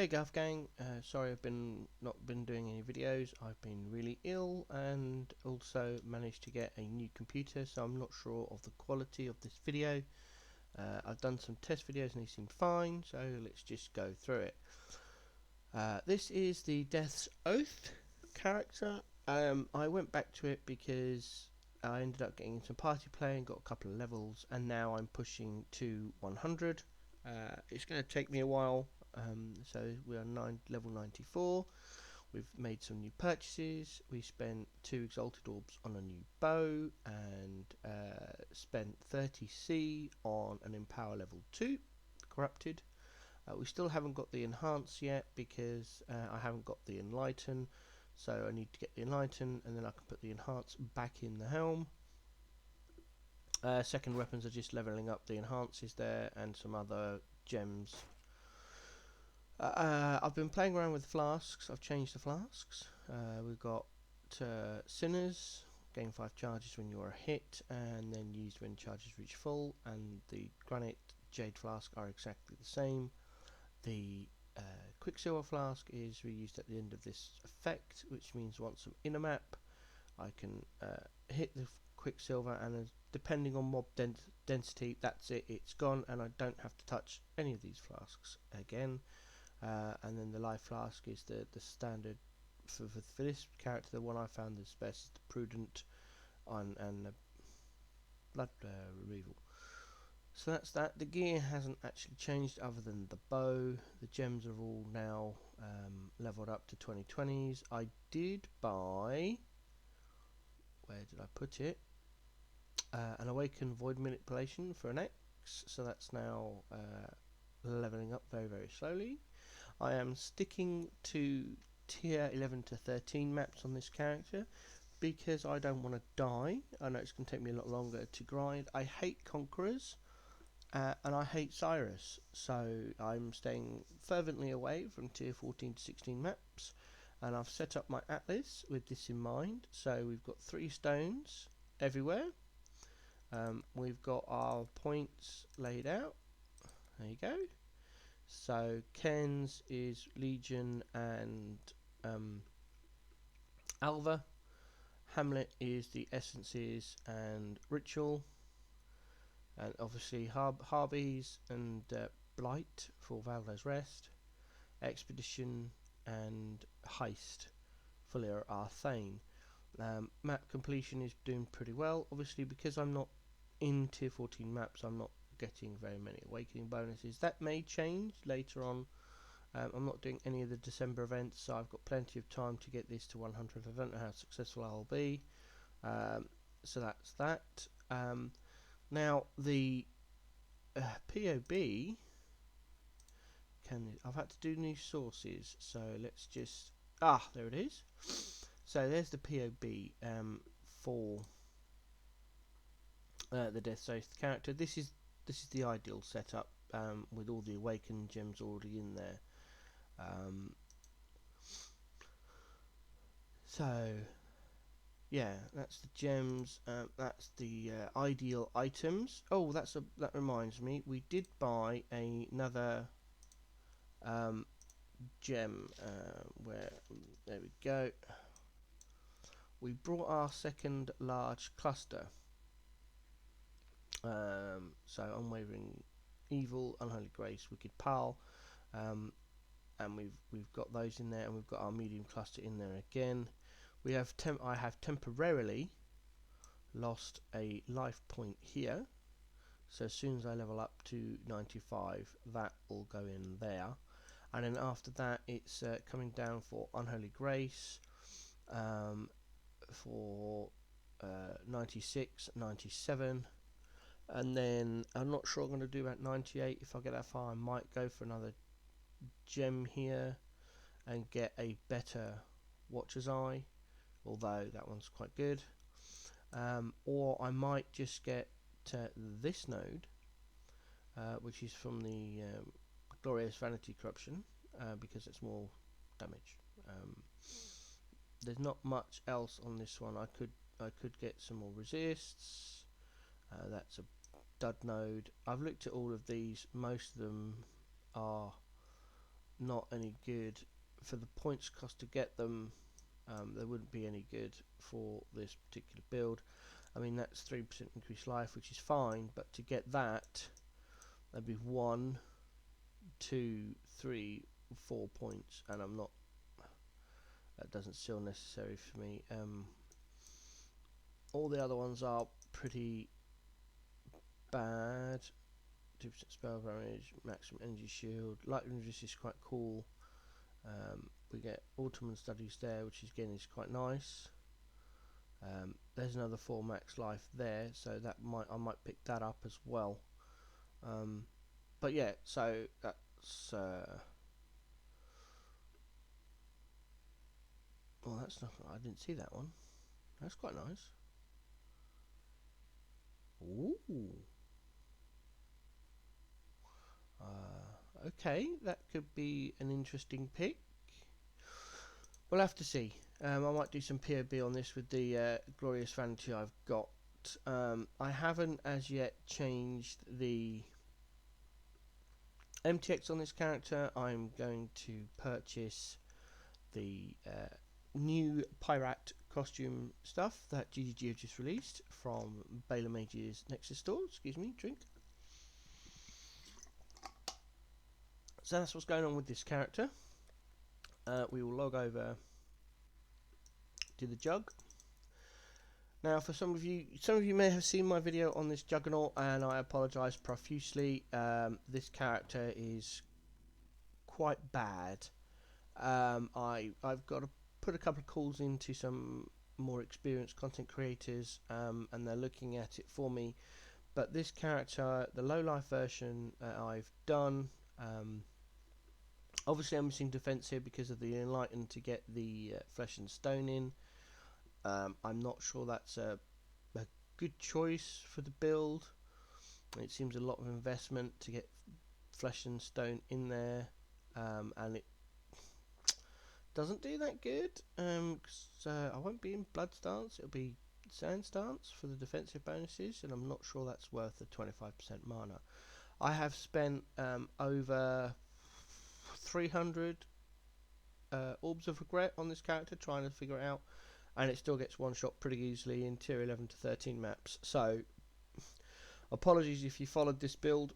Hey Gav Gang, sorry I've not been doing any videos. I've been really ill and also managed to get a new computer, so I'm not sure of the quality of this video. I've done some test videos and they seem fine, so let's just go through it. This is the Death's Oath character. I went back to it because I ended up getting some party play and got a couple of levels, and now I'm pushing to 100. It's going to take me a while. So we are level 94. We've made some new purchases. We spent 2 exalted orbs on a new bow and spent 30C on an empower level 2 corrupted. We still haven't got the enhance yet because I haven't got the Enlighten, so I need to get the Enlighten and then I can put the enhance back in the helm. Second weapons are just leveling up the enhances there and some other gems. I've been playing around with flasks. I've changed the flasks. We've got Sinners, gain 5 charges when you are hit, and then used when charges reach full. And the Granite Jade flask are exactly the same. The Quicksilver flask is reused at the end of this effect, which means once I'm in a map, I can hit the Quicksilver, and depending on mob density, that's it. It's gone, and I don't have to touch any of these flasks again. And then the life flask is the standard for this character. The one I found the best is the prudent and the blood removal. So that's that. The gear hasn't actually changed other than the bow. The gems are all now leveled up to 2020s. I did buy, where did I put it? An Awakened Void Manipulation for an X. So that's now leveling up very, very slowly. I am sticking to tier 11 to 13 maps on this character because I don't want to die. I know it's going to take me a lot longer to grind. I hate Conquerors and I hate Cyrus, so I'm staying fervently away from tier 14 to 16 maps, and I've set up my atlas with this in mind. So we've got 3 stones everywhere. We've got our points laid out. There you go. So Ken's is Legion and Alva. Hamlet is the Essences and Ritual. And obviously Harbies and Blight for Valdo's Rest. Expedition and Heist for Arthane. Map completion is doing pretty well. Obviously because I'm not in tier 14 maps, I'm not getting very many awakening bonuses. That may change later on. I'm not doing any of the December events, so I've got plenty of time to get this to 100. I don't know how successful I'll be. So that's that. Now the POB, I've had to do new sources, so let's just there it is. So there's the POB for the Death's Oath character. This is the ideal setup with all the awakened gems already in there. So yeah, that's the gems. That's the ideal items. Oh, that reminds me. We did buy another gem. There we go. We brought our second large cluster. So Unwavering Evil, Unholy Grace, Wicked Pal, and we've got those in there, and we've got our medium cluster in there again. We have I have temporarily lost a life point here, so as soon as I level up to 95, that will go in there, and then after that it's coming down for Unholy Grace for 96, 97. And then I'm not sure I'm going to do about 98. If I get that far, I might go for another gem here and get a better Watcher's Eye, although that one's quite good. Or I might just get this node, which is from the Glorious Vanity Corruption, because it's more damage. There's not much else on this one. I could get some more resists. That's a dud node. I've looked at all of these. Most of them are not any good for the points cost to get them. They wouldn't be any good for this particular build. I mean, that's 3% increased life, which is fine, but to get that, that'd be 1, 2, 3, 4 points, and I'm not. That doesn't feel necessary for me. All the other ones are pretty bad. 2% spell damage, maximum energy shield. Lightning resist is quite cool. We get Ottoman Studies there, which is, again, is quite nice. There's another 4 max life there, so that I might pick that up as well. But yeah, so that's well, that's not. I didn't see that one. That's quite nice. Ooh. Okay, that could be an interesting pick. We'll have to see. I might do some POB on this with the glorious vanity I've got. I haven't as yet changed the MTX on this character. I'm going to purchase the new pirate costume stuff that GGG have just released from Baylor Mage's Nexus store. Excuse me, drink. So that's what's going on with this character. We will log over to the jug. Now, for some of you may have seen my video on this Juggernaut, and I apologise profusely. This character is quite bad. I've got to put a couple of calls into some more experienced content creators, and they're looking at it for me. But this character, the low life version I've done, obviously I'm missing defense here because of the Enlighten to get the flesh and stone in. I'm not sure that's a good choice for the build. It seems a lot of investment to get flesh and stone in there, and it doesn't do that good. I won't be in blood stance, it'll be sand stance for the defensive bonuses, and I'm not sure that's worth the 25% mana. I have spent over 300 orbs of regret on this character trying to figure it out, and it still gets one shot pretty easily in tier 11 to 13 maps. So apologies if you followed this build.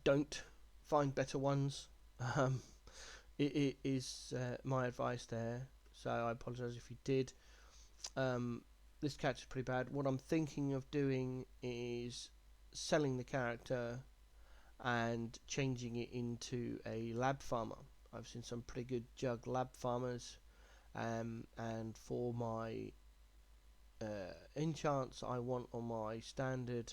Don't find better ones. It is my advice there, so I apologise if you did. This character's pretty bad. What I'm thinking of doing is selling the character and changing it into a lab farmer. I've seen some pretty good jug lab farmers, and for my enchants I want on my standard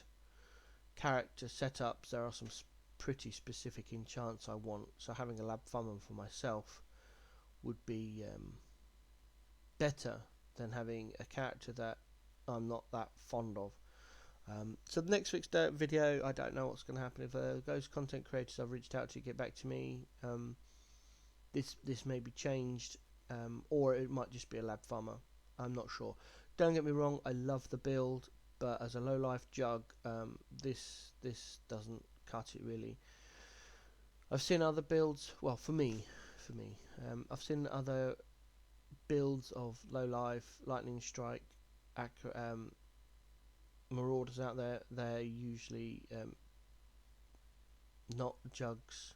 character setups, there are some pretty specific enchants I want, so having a lab farmer for myself would be better than having a character that I'm not that fond of. So the next week's video, I don't know what's going to happen. If those content creators I've reached out to get back to me, this may be changed, or it might just be a lab farmer. I'm not sure. Don't get me wrong, I love the build, but as a low life jug, this doesn't cut it really. I've seen other builds. Well, for me, I've seen other builds of low life, lightning strike, marauders out there. They're usually not jugs.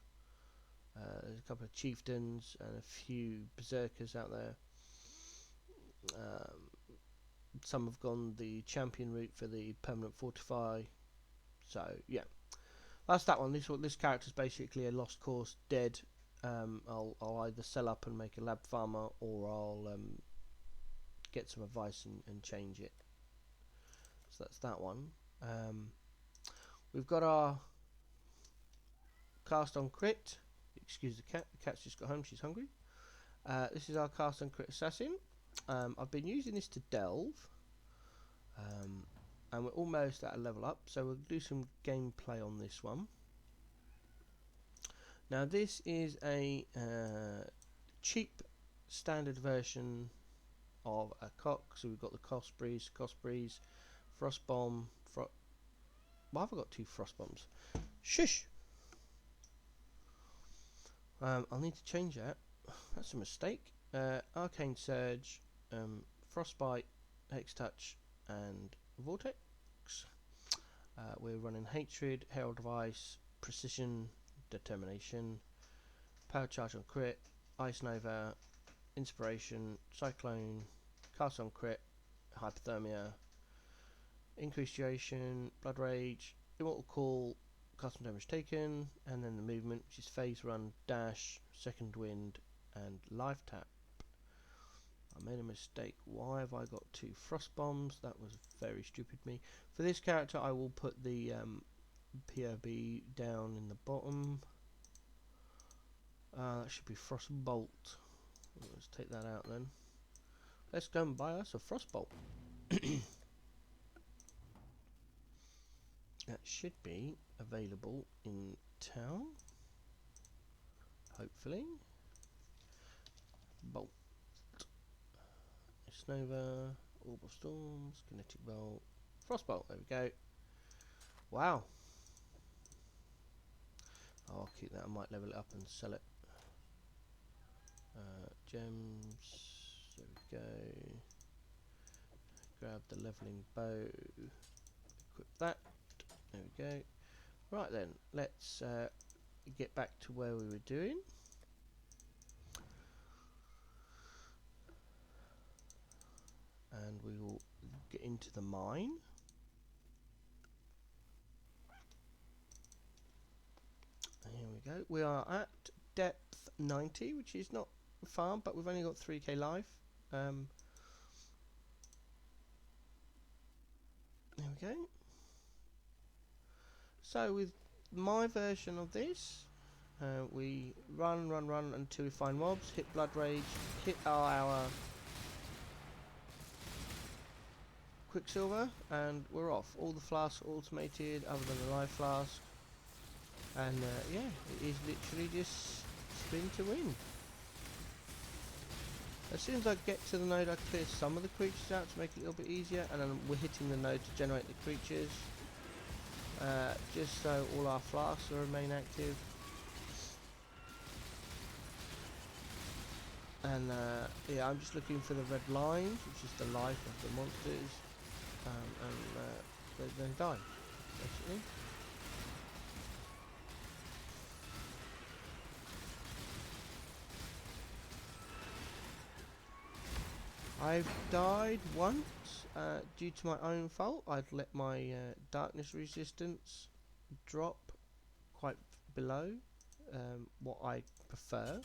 There's a couple of chieftains and a few berserkers out there. Some have gone the champion route for the permanent fortify. So yeah, that's that one. This character's basically a lost cause, dead. I'll either sell up and make a lab farmer, or I'll get some advice and change it. So that's that one. We've got our cast on crit. Excuse the cat. The cat's just got home. She's hungry. This is our cast on crit assassin. I've been using this to delve, and we're almost at a level up, so we'll do some gameplay on this one. Now this is a cheap standard version of a cock. So we've got the cost breeze, frost bomb. Why have I got 2 frost bombs? Shush. I'll need to change that. That's a mistake. Arcane Surge, Frostbite, Hex Touch, and Vortex. We're running Hatred, Herald of Ice, Precision, Determination, Power Charge on Crit, Ice Nova, Inspiration, Cyclone, Cast on Crit, Hypothermia, Increased Duration, Blood Rage, Immortal Call, Custom Damage Taken, and then the movement, which is Phase Run, Dash, Second Wind, and Life Tap. I made a mistake. Why have I got 2 Frost Bombs? That was very stupid me. For this character, I will put the POB down in the bottom. That should be Frost Bolt. Let's take that out then. Let's go and buy us a Frost Bolt. That should be available in town. Hopefully. Bolt. Nova, Orb of Storms, Kinetic Bolt, Frostbolt, there we go. Wow. Oh, I'll keep that, I might level it up and sell it. Gems, there we go. Grab the leveling bow, equip that, there we go. Right then, let's get back to where we were doing. And we will get into the mine. Here we go. We are at depth 90, which is not far, but we've only got 3k life. There we go. So with my version of this, we run until we find mobs, hit Blood Rage, hit our Quicksilver, and we're off. All the flasks are automated other than the life flask. And yeah, it is literally just spin to win. As soon as I get to the node, I clear some of the creatures out to make it a little bit easier, and then we're hitting the node to generate the creatures, just so all our flasks will remain active. And yeah, I'm just looking for the red lines, which is the life of the monsters, and they die, basically. I've died once due to my own fault. I'd let my darkness resistance drop quite below what I prefer,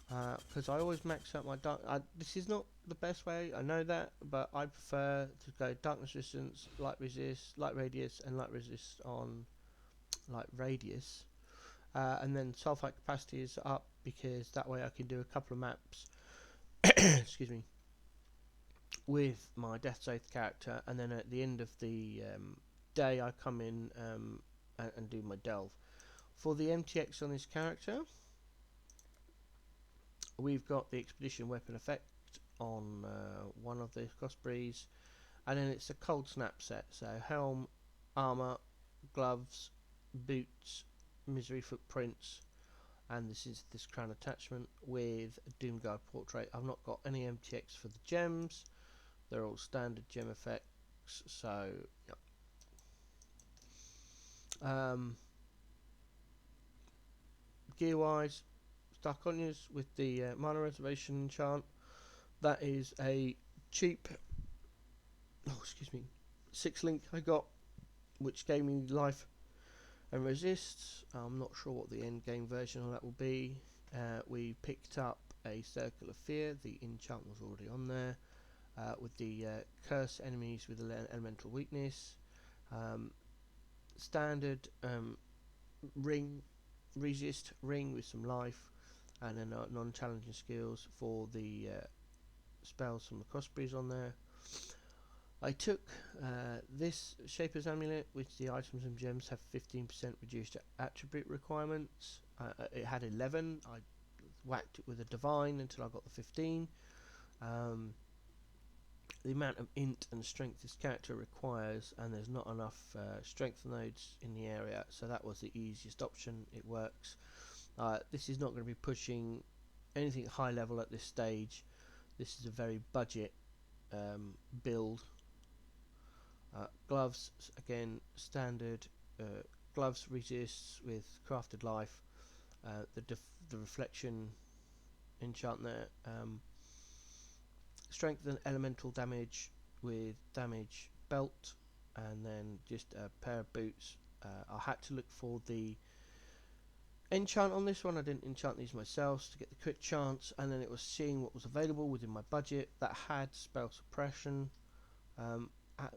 because I always max out my dark. This is not the best way, I know that, but I prefer to go darkness resistance, light resist, light radius, and light resist on light radius, and then sulfite capacity is up because that way I can do a couple of maps. Excuse me. With my Death Oath character, and then at the end of the day I come in and do my delve. For the MTX on this character, we've got the Expedition Weapon effect on one of the Ospreys, and then it's a Cold Snap set, so helm, armour, gloves, boots, misery footprints, and this is this crown attachment with a Doomguard portrait. I've not got any MTX for the gems. They're all standard gem effects, so yeah. Gear wise, Starconius with the Mana Reservation enchant. That is a cheap, 6 link I got, which gave me life and resists. I'm not sure what the end game version of that will be. We picked up a Circle of Fear, the enchant was already on there. With the curse enemies with elemental weakness, standard ring, resist ring with some life, and then non-challenging skills for the spells from the Ospreys on there. I took this Shaper's Amulet, which the items and gems have 15% reduced attribute requirements. It had 11. I whacked it with a Divine until I got the 15. The amount of int and strength this character requires, and there's not enough strength nodes in the area, so that was the easiest option. It works. This is not going to be pushing anything high level at this stage. This is a very budget build. Gloves, again, standard. Gloves resists with crafted life. The reflection enchant there. Strength and elemental damage with damage belt, and then just a pair of boots. I had to look for the enchant on this one. I didn't enchant these myself to get the crit chance, and then it was seeing what was available within my budget that had spell suppression.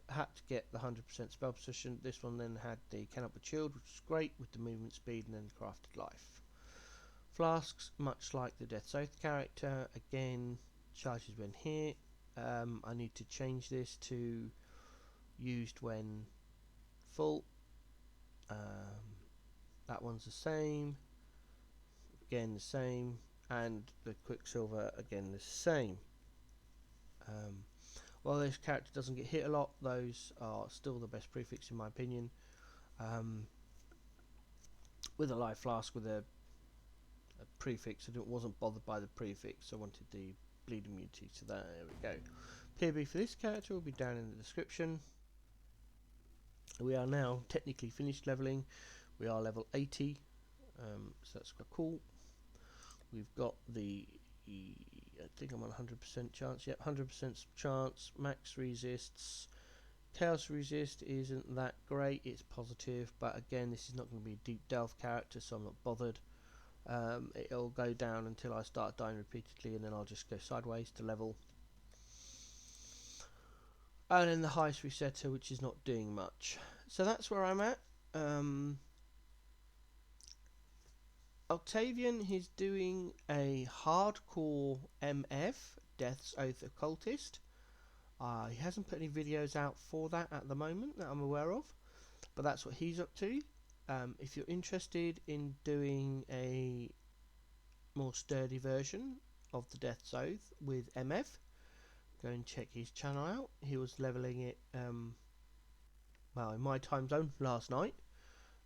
Had to get the 100% spell position. This one then had the cannot be chilled, which is great with the movement speed, and then crafted life. Flasks, much like the Death's Oath character, again charges when hit. I need to change this to used when full. That one's the same, again the same, and the Quicksilver again the same. While this character doesn't get hit a lot, those are still the best prefix in my opinion. With a life flask with a prefix, I wasn't bothered by the prefix. I wanted the bleed immunity, so there we go. POB for this character will be down in the description. We are now technically finished leveling. We are level 80, so that's quite cool. We've got the, I think I'm on 100% chance. Yep, 100% chance. Max resists. Chaos resist isn't that great. It's positive, but again, this is not going to be a deep delve character, so I'm not bothered. It'll go down until I start dying repeatedly, and then I'll just go sideways to level. And then the highest resetter, which is not doing much. So that's where I'm at. Octavian, he's doing a hardcore MF, Death's Oath Occultist. He hasn't put any videos out for that at the moment that I'm aware of, but that's what he's up to. If you're interested in doing a more sturdy version of the Death's Oath with MF, go and check his channel out. He was leveling it, well, in my time zone last night.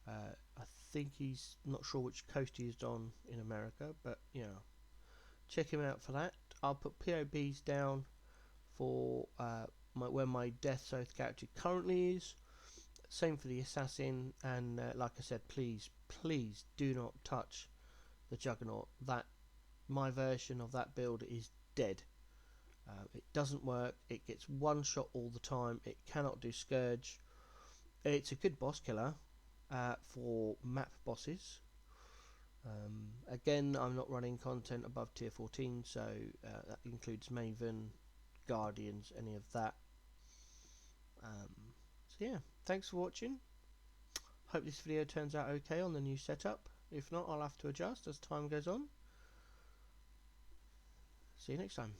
I think he's not sure which coast he's on in America, but you know, check him out for that. I'll put POBs down for where my Death's Oath character currently is. Same for the assassin, and like I said, please do not touch the Juggernaut. That my version of that build is dead. It doesn't work. It gets one shot all the time. It cannot do Scourge. It's a good boss killer for map bosses. Again, I'm not running content above tier 14, so that includes Maven, Guardians, any of that. So yeah, thanks for watching. Hope this video turns out okay on the new setup. If not, I'll have to adjust as time goes on. See you next time.